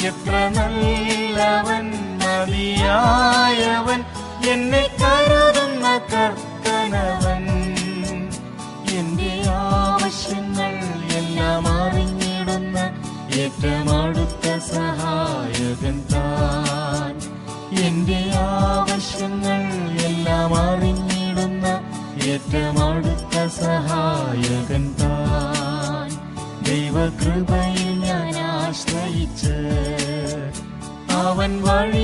എത്ര നല്ലവൻ, മതിയായവൻ, എന്നെ കരുതുന്ന കർത്തനവൻ. എന്റെ ആവശ്യങ്ങൾ എല്ലാം അറിഞ്ഞിടുന്ന ഏറ്റവും അടുത്ത സഹായകൻ താൻ. എന്റെ ആവശ്യങ്ങൾ എല്ലാം അറിഞ്ഞിടുന്ന ഏറ്റവും അടുത്ത സഹായകൻ താൻ. ദൈവകൃപയിൽ ഞാൻ ആശ്രയിച്ച് അവൻ വഴി